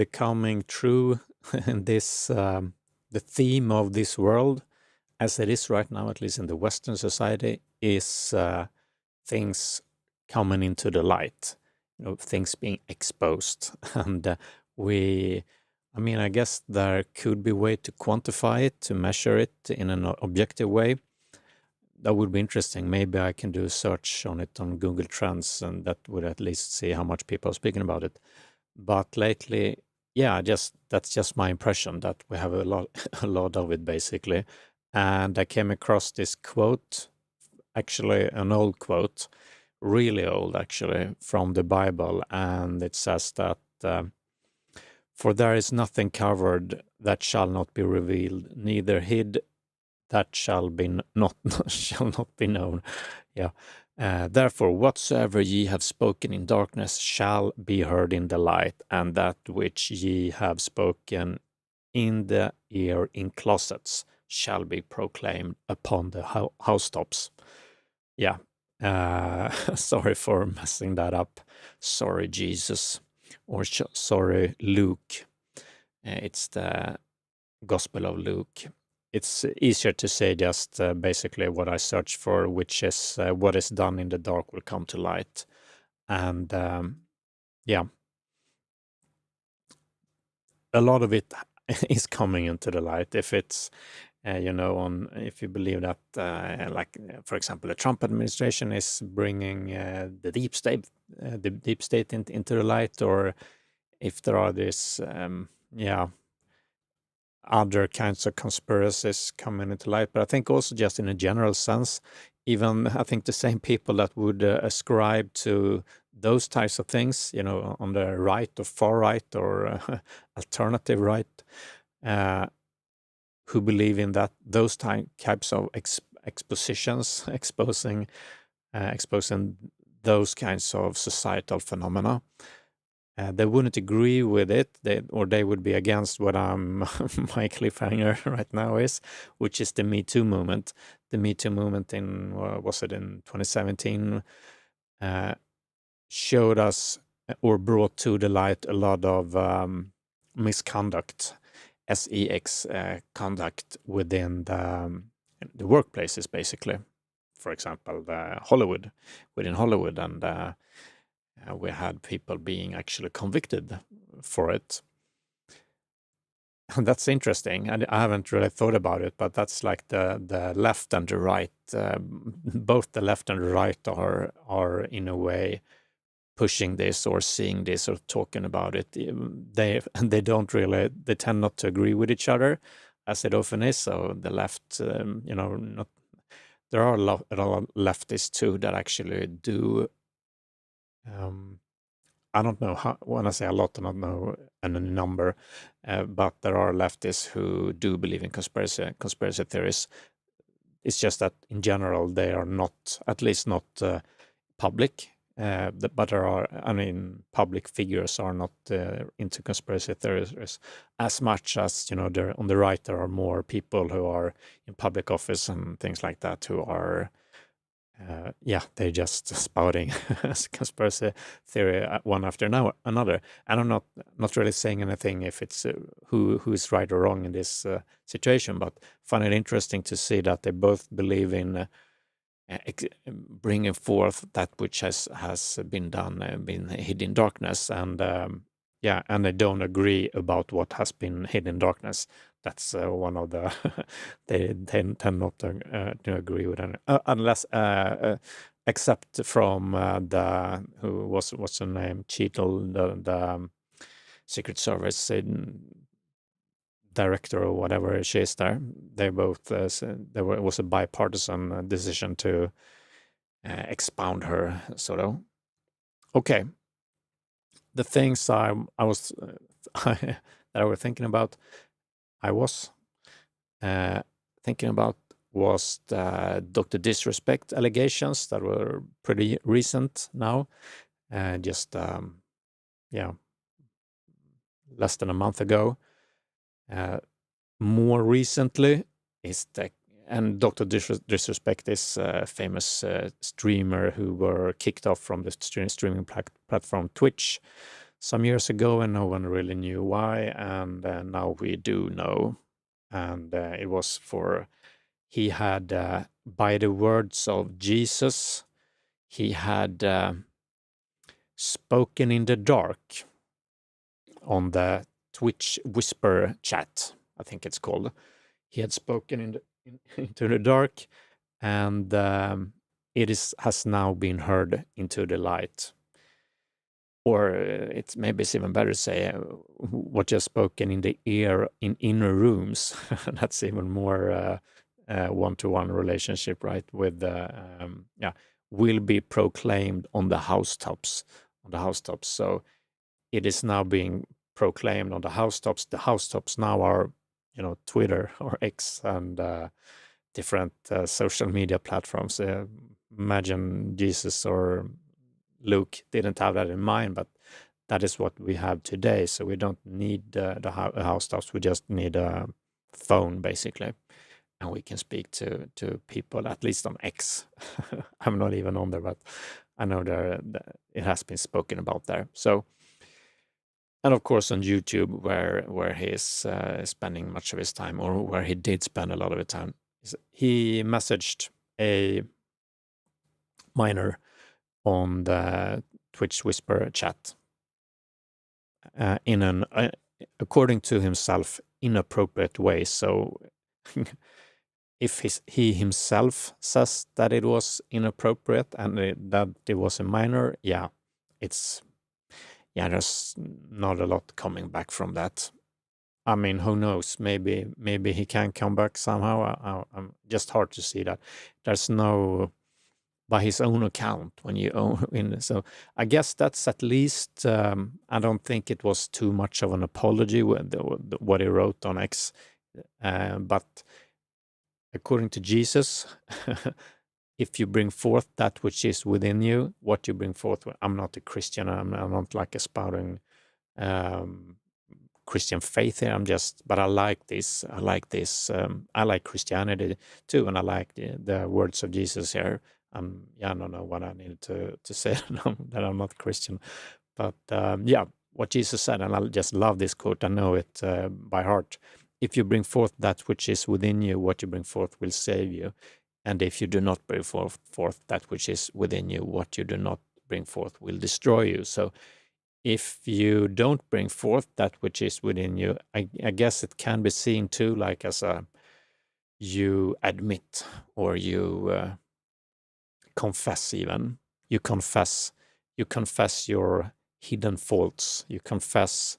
becoming true in this, the theme of this world, as it is right now, at least in the Western society, is things coming into the light, things being exposed. And I guess there could be a way to quantify it, to measure it in an objective way. That would be interesting. Maybe I can do a search on it on Google Trends, and that would at least see how much people are speaking about it. But lately, that's just my impression that we have a lot of it, basically. And I came across this quote, actually an old quote, really old actually, from the Bible, and it says that for there is nothing covered that shall not be revealed, neither hid that shall not be known. Therefore, whatsoever ye have spoken in darkness shall be heard in the light, and that which ye have spoken in the ear in closets shall be proclaimed upon the housetops. Sorry for messing that up. Sorry, Jesus. Or sorry, Luke. It's the Gospel of Luke. It's easier to say just basically what I search for, which is what is done in the dark will come to light. And a lot of it is coming into the light. If it's, if you believe that, for example, the Trump administration is bringing the deep state into the light, or if there are this, other kinds of conspiracies coming into light. But I think also just in a general sense, even I think the same people that would ascribe to those types of things, on the right or far right or alternative right, who believe in that those types of expositions, exposing those kinds of societal phenomena. They wouldn't agree with it, they would be against what my cliffhanger right now is, which is the Me Too movement. The Me Too movement in 2017 showed us or brought to the light a lot of misconduct, sex conduct within the workplaces, basically. For example, within Hollywood, and we had people being actually convicted for it. And that's interesting. And I haven't really thought about it, but that's like the left and the right, both the left and the right are in a way pushing this or seeing this or talking about it. They tend not to agree with each other, as it often is. So the left, there are a lot of leftists too that actually do. I don't know when I say a lot, I don't know any number, but there are leftists who do believe in conspiracy theories. It's just that in general they are not, at least not public. But there are, public figures are not into conspiracy theories as much as, there on the right there are more people who are in public office and things like that who are they're just spouting conspiracy theory one after another. And I'm not really saying anything if it's who is right or wrong in this situation, but find it interesting to see that they both believe in bringing forth that which has been done, been hid in darkness, and and they don't agree about what has been hid in darkness. That's one of the they tend not to agree with any, unless except from what's her name, Cheetle, the Secret Service director or whatever she is there. They both there was a bipartisan decision to expound her, sort of. Okay, the things I was that I was thinking about. Was the Dr. Disrespect allegations that were pretty recent now, just less than a month ago. More recently is and Dr. Disrespect is a famous streamer who were kicked off from the streaming platform Twitch. some years ago, and no one really knew why, and now we do know. And it was he had, by the words of Jesus, he had spoken in the dark on the Twitch whisper chat, I think it's called. He had spoken into the dark, and has now been heard into the light. Or it's even better to say what you have spoken in the ear in inner rooms. That's even more one-to-one relationship, right? With will be proclaimed on the housetops. So it is now being proclaimed on the housetops. The housetops now are, Twitter or X and different social media platforms. Imagine Jesus or Luke didn't have that in mind, but that is what we have today. So we don't need the housetops. We just need a phone, basically, and we can speak to people, at least on X. I'm not even on there, but I know it has been spoken about there. So, and of course on YouTube, where he is spending much of his time, or where he did spend a lot of his time. He messaged a miner on the Twitch whisper chat in an, according to himself, inappropriate way. So if he himself says that it was inappropriate and that it was a minor, there's not a lot coming back from that. I mean, who knows? Maybe he can come back somehow. I'm just hard to see that. There's no, by his own account, when you own. So I guess that's at least. I don't think it was too much of an apology what he wrote on X, but according to Jesus, if you bring forth that which is within you, what you bring forth. I'm not a Christian. I'm not like spouting Christian faith here. But I like this. I like Christianity too, and I like the words of Jesus here. I don't know what I needed to say that I'm not Christian, but what Jesus said, and I just love this quote. I know it by heart. If you bring forth that which is within you, what you bring forth will save you. And if you do not bring forth that which is within you, what you do not bring forth will destroy you. So if you don't bring forth that which is within you, I guess it can be seen too, like as you admit, or you confess even. You confess your hidden faults. You confess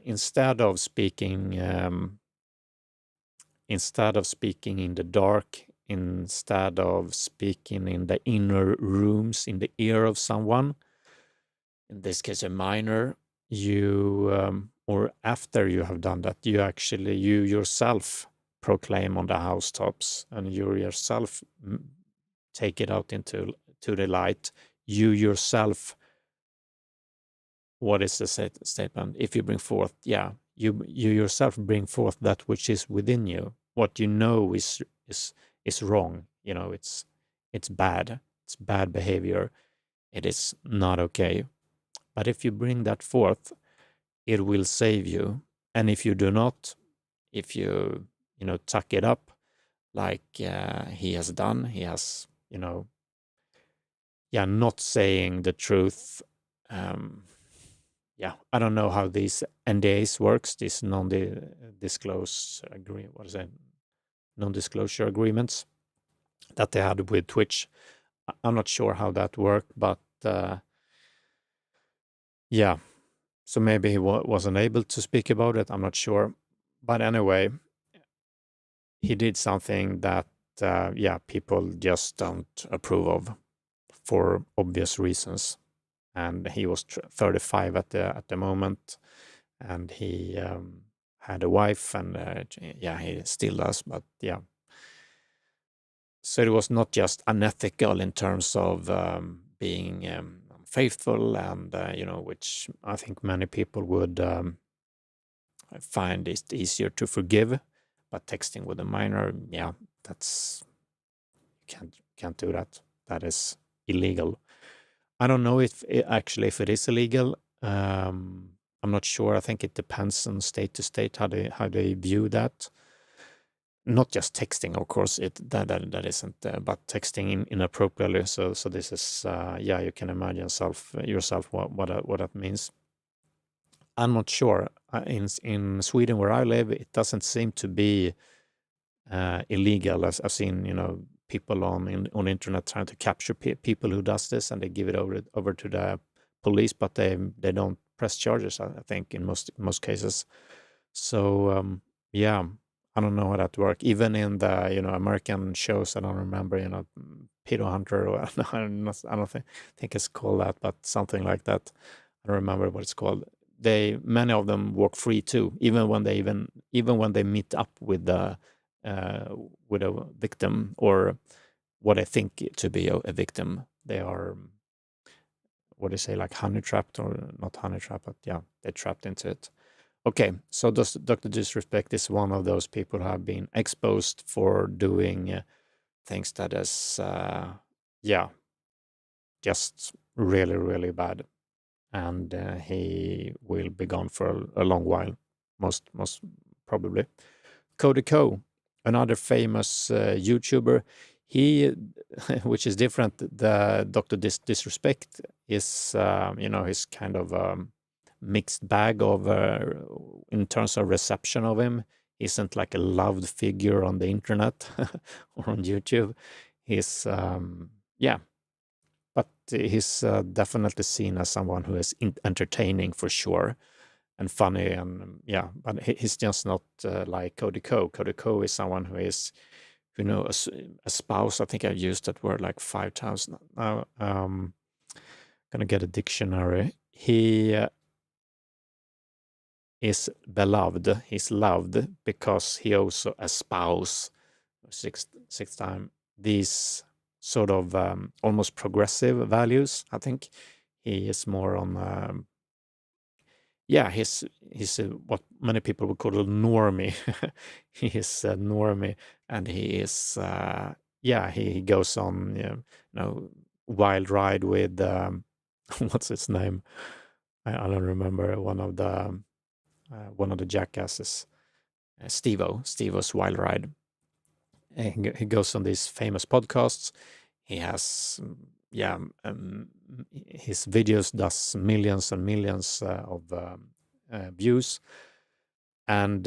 instead of speaking in the dark, instead of speaking in the inner rooms, in the ear of someone, in this case a minor, you or after you have done that, you yourself proclaim on the housetops, and you yourself take it out into the light. You yourself, what is the statement? If you bring forth, you yourself bring forth that which is within you. What you know is wrong. It's bad. It's bad behavior. It is not okay. But if you bring that forth, it will save you. And if you do not, if you tuck it up, like he has done, he has not saying the truth. I don't know how these NDAs works, these non-disclosure agreements that they had with Twitch. I'm not sure how that worked, but so maybe he wasn't able to speak about it. I'm not sure, but anyway, he did something that people just don't approve of for obvious reasons. And he was 35 at the moment, and he had a wife, and he still does. But so it was not just unethical in terms of being faithful, and which I think many people would find it easier to forgive. But texting with a minor, that's can't do that. That is illegal. I don't know if it is illegal. I'm not sure. I think it depends on state to state how they view that. Not just texting, of course. That isn't, but texting inappropriately. So this is you can imagine yourself what that means. I'm not sure. In Sweden, where I live, it doesn't seem to be illegal. I've seen people on internet trying to capture people who does this, and they give it over to the police, but they don't press charges. I think in most cases. So yeah, I don't know how that works. Even in the American shows, I don't remember Peter Hunter, or I don't think it's called that, but something like that. I don't remember what it's called. Many of them walk free too, even when they meet up with a victim, or what I think to be a victim. They are, what do you say, like honey trapped, or not honey trapped, but yeah, they're trapped into it. Okay, so Dr. Disrespect is one of those people who have been exposed for doing things that is, just really, really bad. And he will be gone for a long while, most probably. Cody, another famous YouTuber, he, which is different. The Dr. Disrespect is, his kind of mixed bag of, in terms of reception of him. He isn't like a loved figure on the internet or on YouTube. He's, but he's definitely seen as someone who is entertaining for sure, and funny, and but he's just not like Cody. Cody is someone who is, a spouse. I think I've used that word like 5 times now. Gonna get a dictionary. He is beloved. He's loved because he also espouse, sixth time, these sort of almost progressive values. I think he is more on he's what many people would call a normie. He is a normie, and he is he goes on wild ride with what's his name? I don't remember, one of the jackasses, Steve-O's wild ride. He goes on these famous podcasts. He has his videos does millions and millions of views, and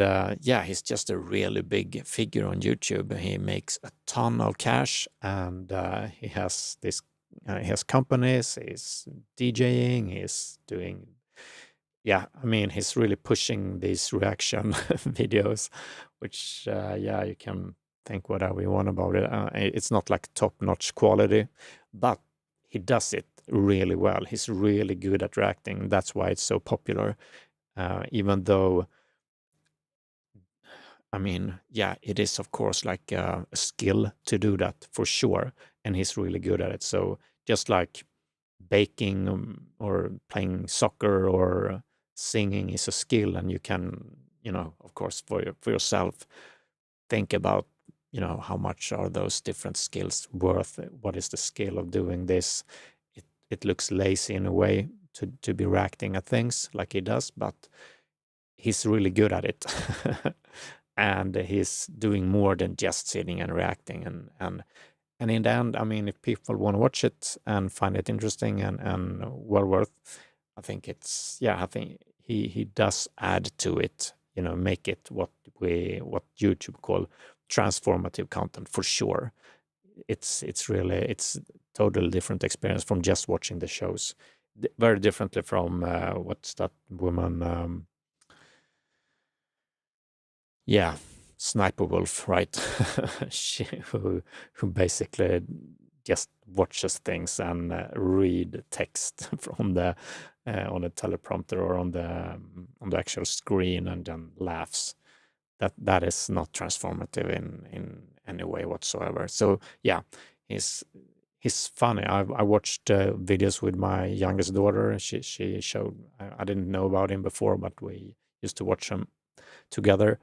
he's just a really big figure on YouTube. He makes a ton of cash, and he has companies. He's DJing. He's doing, he's really pushing these reaction videos, which you can think whatever you want about it. It's not like top-notch quality, but he does it really well. He's really good at reacting. That's why it's so popular. Even though, it is, of course, like a skill to do that for sure, and he's really good at it. So just like baking, or playing soccer, or singing is a skill, and you can, of course, for yourself, think about, how much are those different skills worth? What is the skill of doing this? It looks lazy in a way to be reacting at things like he does, but he's really good at it. And he's doing more than just sitting and reacting. And in the end, if people want to watch it and find it interesting and well worth, I think I think he does add to it, make it what YouTube call transformative content for sure. It's totally different experience from just watching the shows. Very differently from what's that woman? Sniper Wolf, right? who basically just watches things and read text from the on a teleprompter, or on the actual screen, and then laughs. That is not transformative in any way whatsoever. So he's funny. I watched videos with my youngest daughter. She showed. I didn't know about him before, but we used to watch him together.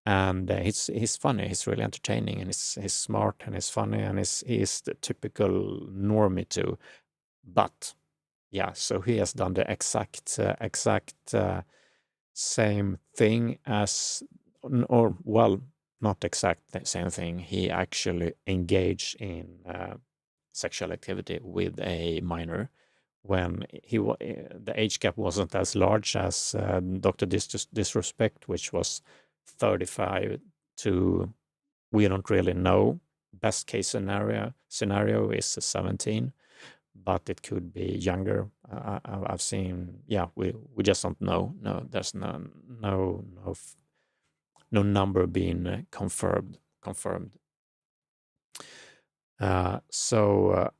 And he's funny. He's really entertaining, and he's smart, and he's funny, and he's the typical normie too. But yeah, so he has done the exact same thing as, or well, not exact same thing. He actually engaged in sexual activity with a minor when the age gap wasn't as large as Dr. Disrespect, which was 35 to, we don't really know. Best case scenario is 17, but it could be younger. I've seen, yeah, we just don't know. No, there's no number being confirmed. So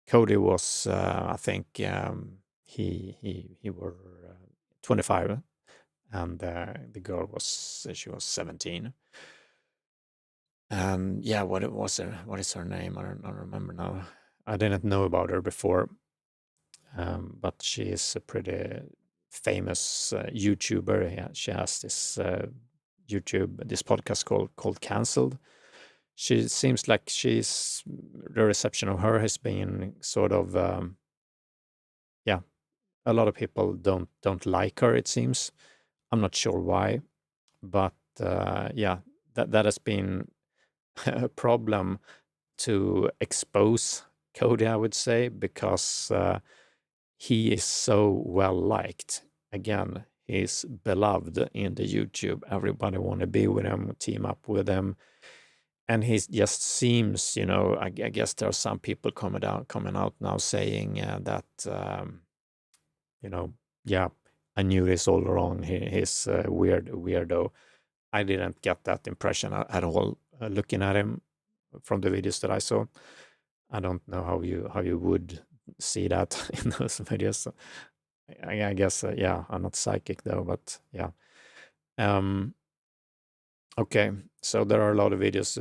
Cody was, I think, he were 25, and the girl she was 17. And yeah, what is her name? I don't remember now. I didn't know about her before, but she is a pretty famous YouTuber. Yeah, she has this this podcast called Cancelled. She seems like the reception of her has been sort of, yeah, a lot of people don't like her, it seems. I'm not sure why, but yeah, that has been a problem to expose Cody, I would say, because he is so well liked. Again, he's beloved in the YouTube. Everybody want to be with him, team up with him, and he just seems, I guess there are some people coming out now saying that, yeah, I knew this all along. He's a weirdo. I didn't get that impression at all looking at him from the videos that I saw. I don't know how you would see that in those videos. I guess, yeah, I'm not psychic though, but yeah. Okay, so there are a lot of videos.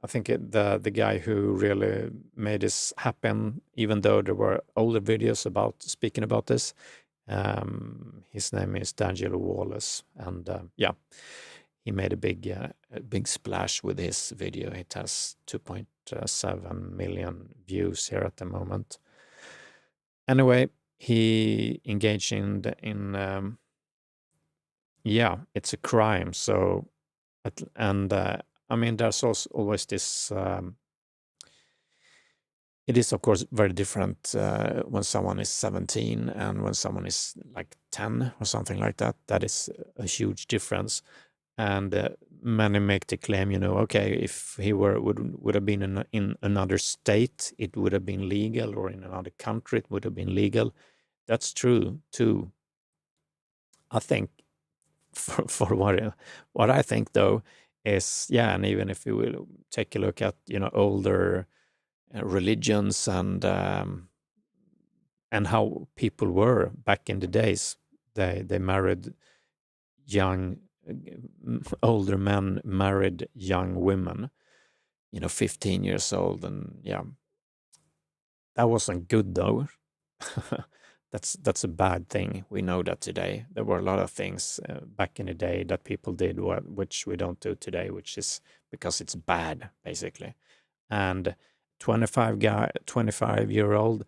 I think the guy who really made this happen, even though there were older videos speaking about this, his name is D'Angelo Wallace, and yeah, he made a big splash with his video. It has 2.7 million views here at the moment. Anyway, he engaged in yeah, it's a crime. So, and I mean, there's also always this. It is, of course, very different when someone is 17 and when someone is like 10 or something like that. That is a huge difference. And many make the claim, okay, if he would have been in another state, it would have been legal, or in another country, it would have been legal. That's true too. I think for what I think though is, yeah, and even if you will take a look at older religions and how people were back in the days, they married young older men married young women, 15 years old, and yeah, that wasn't good though. That's a bad thing. We know that today. There were a lot of things back in the day that people did which we don't do today, which is because it's bad, basically. And 25-year-old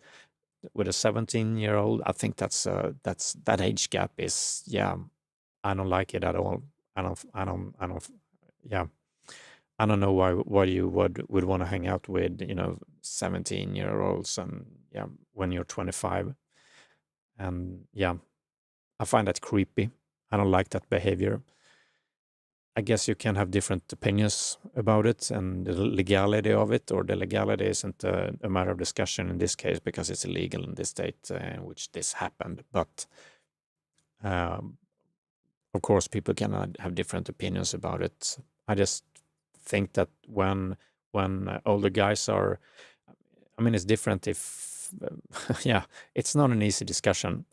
with a 17-year-old, I think that age gap is, yeah, I don't like it at all. Yeah, I don't know why you would want to hang out with 17-year-olds, and yeah, when you're 25. And yeah, I find that creepy. I don't like that behavior. I guess you can have different opinions about it and the legality of it, or the legality isn't a matter of discussion in this case because it's illegal in this state in which this happened. But um, of course, people can have different opinions about it. I just think that when older guys are, I mean, it's different if, yeah, it's not an easy discussion.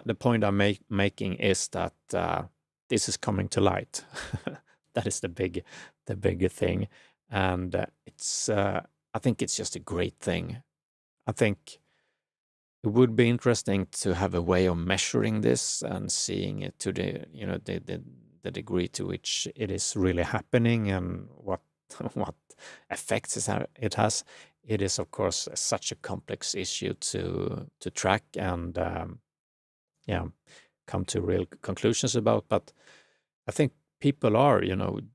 The point I'm making is that this is coming to light. That is the big thing, and it's. I think it's just a great thing. I think it would be interesting to have a way of measuring this and seeing it to the degree to which it is really happening and what what effects it has. it is of course such a complex issue to track and come to real conclusions about. But I think people are,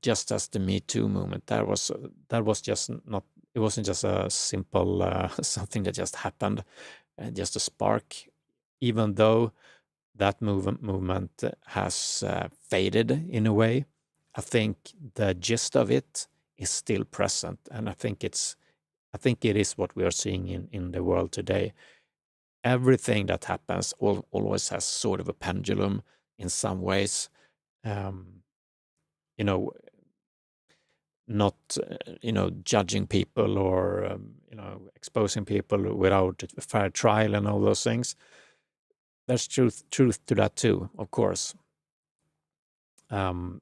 just as the Me Too movement, that was just not. It wasn't just a simple something that just happened, just a spark. Even though that movement has faded in a way, I think the gist of it is still present, and I think it is what we are seeing in the world today. Everything that happens always has sort of a pendulum in some ways. Um, you know, not judging people or exposing people without a fair trial and all those things. There's truth to that too, of course.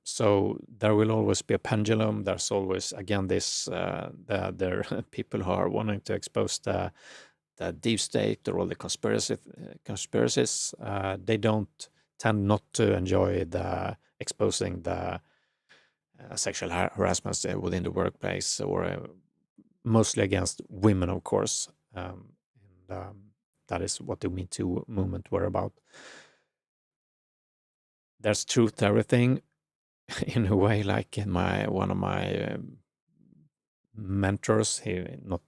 So there will always be a pendulum. There's always, again, this there people who are wanting to expose the deep state or all the conspiracies. They don't tend not to enjoy the exposing the sexual harassment within the workplace, or mostly against women, of course. And that is what the Me Too movement were about. There's truth to everything, in a way, like in one of my mentors, he not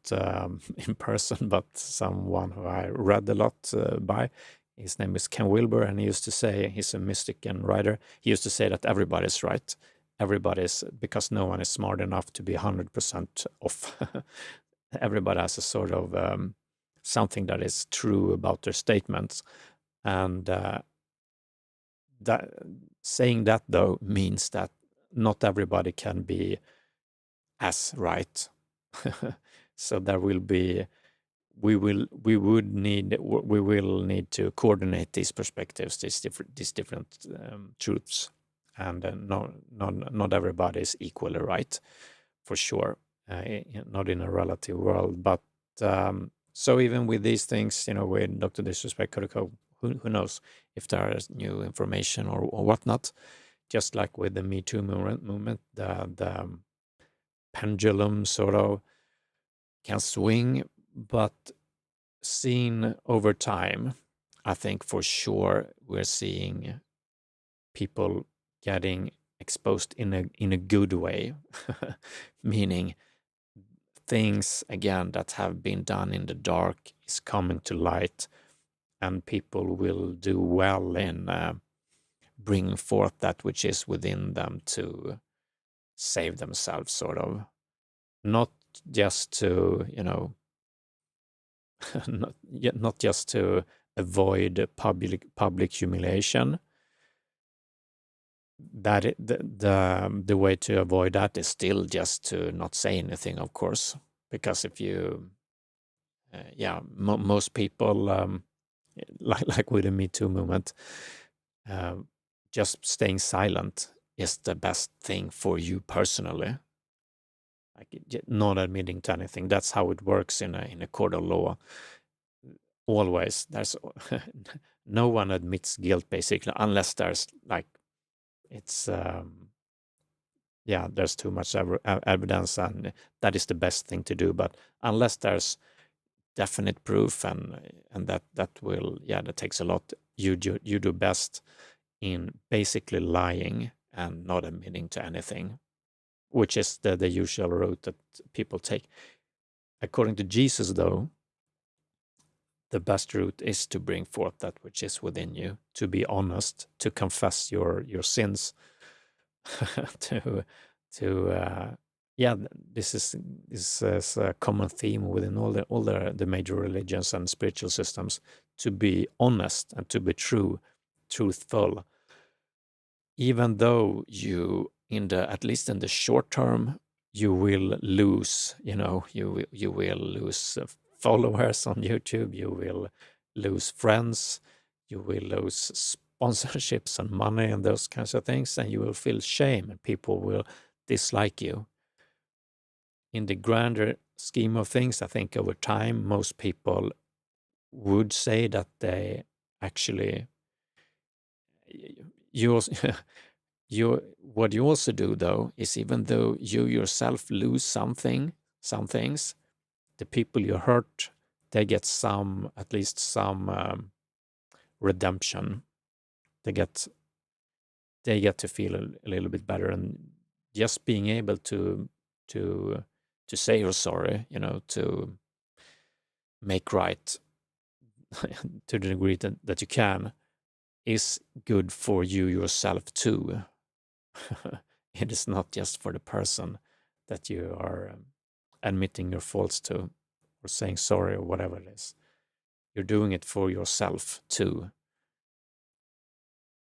in person, but someone who I read a lot by. His name is Ken Wilber, and he used to say, he's a mystic and writer. He used to say that everybody's right. Everybody's, because no one is smart enough to be 100% off. Everybody has a sort of something that is true about their statements, and that saying that though means that not everybody can be as right. So there will be we will need to coordinate these perspectives, these different truths, and not everybody is equally right, for sure, not in a relative world. But so even with these things, with Dr. Disrespect, who knows if there is new information or whatnot. Just like with the Me Too movement, the pendulum sort of can swing, but seen over time, I think for sure we're seeing people getting exposed in a good way, meaning things again that have been done in the dark is coming to light, and people will do well in bringing forth that which is within them to save themselves, sort of, not just to not just to avoid public humiliation. The way to avoid that is still just to not say anything, of course, because if you most people like with the Me Too movement, just staying silent is the best thing for you personally. Like not admitting to anything. That's how it works in a court of law. Always, there's no one admits guilt basically, unless there's like it's there's too much evidence, and that is the best thing to do. But unless there's definite proof, and that will that takes a lot. You do best in basically lying and not admitting to anything, which is the usual route that people take. According to Jesus, though, the best route is to bring forth that which is within you, to be honest, to confess your sins, this is a common theme within all the major religions and spiritual systems, to be honest and to be truthful, even though you at least in the short term you will lose, you will lose followers on YouTube, you will lose friends, you will lose sponsorships and money and those kinds of things, and you will feel shame and people will dislike you. In the grander scheme of things, I think over time most people would say that they actually you also, what you also do though is, even though you yourself lose some things, the people you hurt, they get at least some redemption. They get to feel a little bit better, and just being able to say you're sorry, to make right to the degree that you can, is good for you yourself too. It is not just for the person that you are admitting your faults to, or saying sorry, or whatever it is. You're doing it for yourself too.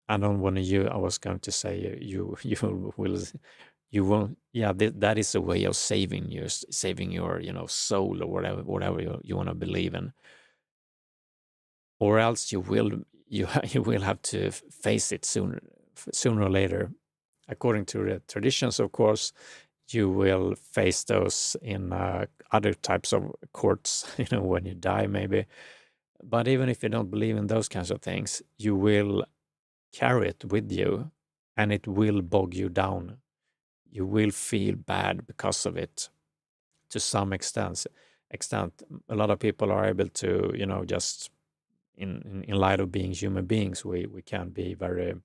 I don't want to. I was going to say you won't. Yeah, that is a way of saving your soul, or whatever you want to believe in. Or else you will have to face it sooner or later. According to the traditions, of course, you will face those in other types of courts, when you die, maybe. But even if you don't believe in those kinds of things, you will carry it with you, and it will bog you down. You will feel bad because of it to some extent. A lot of people are able to, just in light of being human beings, we can be very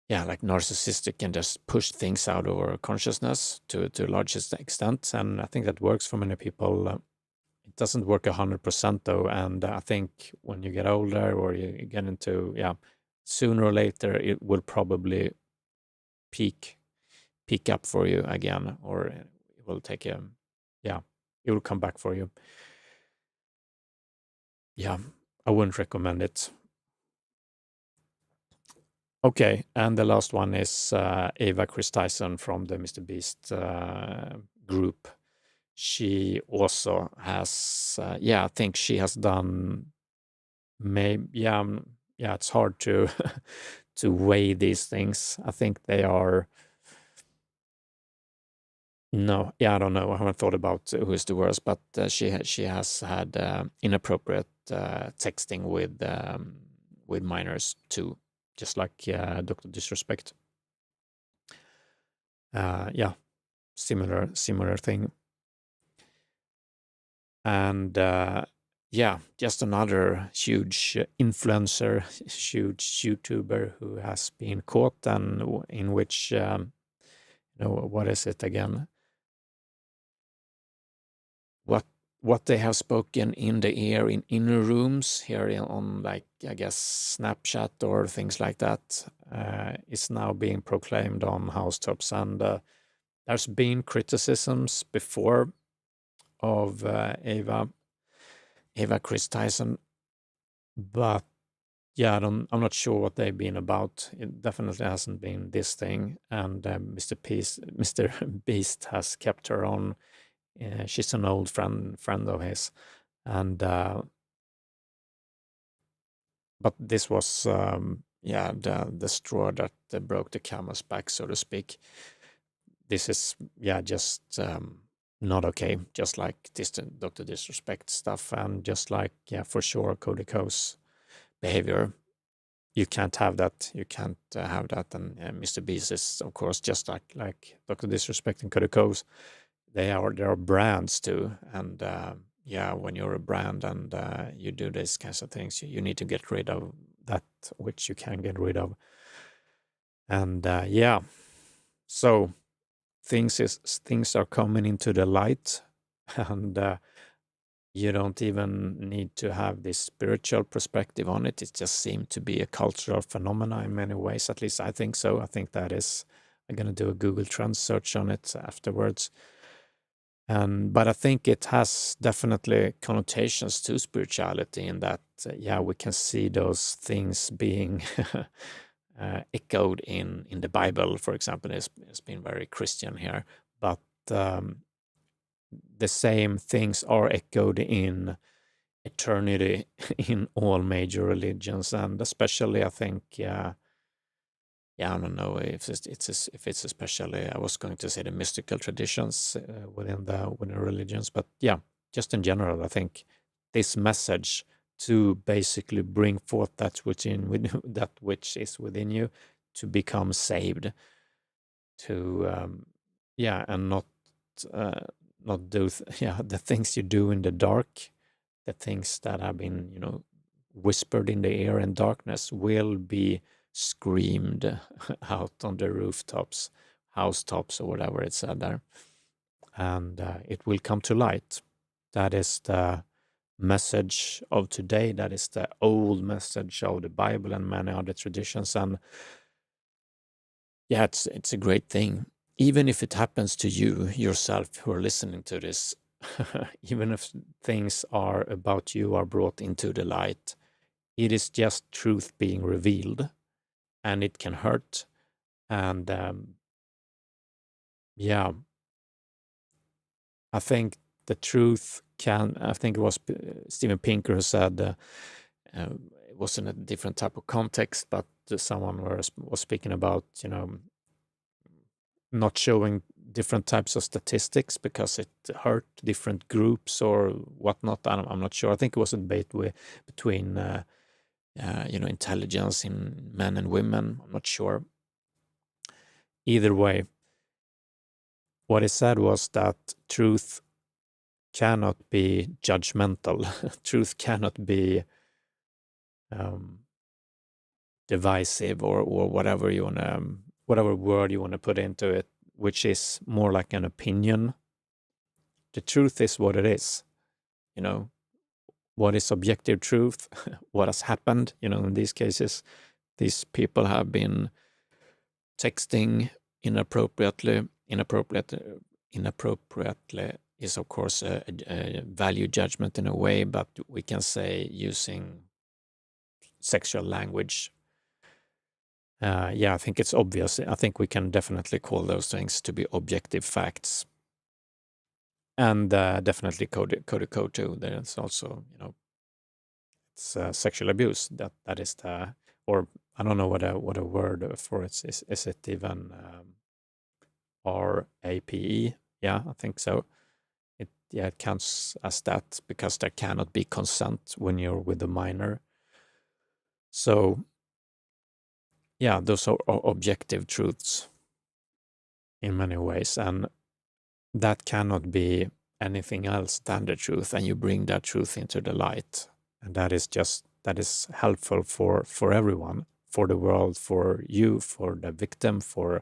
like narcissistic and just push things out of our consciousness to a large extent. And I think that works for many people. It doesn't work 100% though. And I think when you get older, or you get into, sooner or later, it will probably peak up for you again, or it will take it will come back for you. Yeah, I wouldn't recommend it. Okay, and the last one is Eva Kris Tyson from the Mr. Beast group. She also has, I think she has done, it's hard to to weigh these things. I think they are, no, I don't know. I haven't thought about who is the worst, but she has had inappropriate texting with minors too, just like Dr. Disrespect. Similar thing. And just another huge influencer, huge YouTuber who has been caught, and in which, what is it again? What they have spoken in the ear in inner rooms here on, like, I guess, Snapchat or things like that, is now being proclaimed on housetops. And there's been criticisms before of Eva Kris Tyson, but I'm not sure what they've been about. It definitely hasn't been this thing. And Mr. Beast has kept her on. She's an old friend of his, and but this was the straw that broke the camel's back, so to speak. This is just not okay, just like Dr. Disrespect stuff, and just like for sure Cody's behavior. You can't have that. You can't have that. And Mr. Beast is, of course, just like Dr. Disrespect and Cody. They are brands too, and when you're a brand and you do these kinds of things, you need to get rid of that which you can get rid of. And so things are coming into the light, and you don't even need to have this spiritual perspective on it. It just seemed to be a cultural phenomena in many ways. At least I think so. I think that is. I'm going to do a Google Trends search on it afterwards. But I think it has definitely connotations to spirituality, in that, we can see those things being echoed in the Bible, for example. It's been very Christian here, but the same things are echoed in eternity in all major religions, and especially, I think, I don't know if it's especially, I was going to say the mystical traditions within religions, but just in general, I think this message to basically bring forth that which is within you, to become saved, to and not do the things you do in the dark, the things that have been, whispered in the air in darkness will be screamed out on the rooftops, housetops, or whatever it said there. And it will come to light. That is the message of today. That is the old message of the Bible and many other traditions. And yeah, it's a great thing. Even if it happens to you yourself who are listening to this, even if things are about you are brought into the light, it is just truth being revealed, and it can hurt. And yeah, I think the truth can. I think it was Steven Pinker who said it was in a different type of context, but someone was speaking about not showing different types of statistics because it hurt different groups or whatnot. I'm not sure. I think it was a debate between intelligence in men and women. I'm not sure. Either way, what he said was that truth cannot be judgmental. Truth cannot be divisive or whatever you want to, whatever word you want to put into it, which is more like an opinion. The truth is what it is. What is objective truth? What has happened? In these cases, these people have been texting inappropriately. Inappropriately is, of course, a value judgment in a way, but we can say using sexual language. I think it's obvious. I think we can definitely call those things to be objective facts. And definitely Cody too. There's also, it's sexual abuse. That is the, or I don't know what a word for it is. Is it even RAPE? Yeah, I think so. It counts as that because there cannot be consent when you're with a minor. So yeah, those are objective truths in many ways, and that cannot be anything else than the truth. And you bring that truth into the light, and that is helpful for everyone, for the world, for you, for the victim, for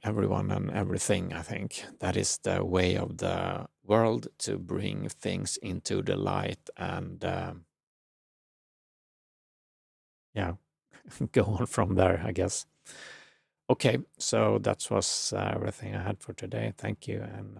everyone and everything. I think that is the way of the world, to bring things into the light and go on from there, I guess. Okay, so that was everything I had for today. Thank you, and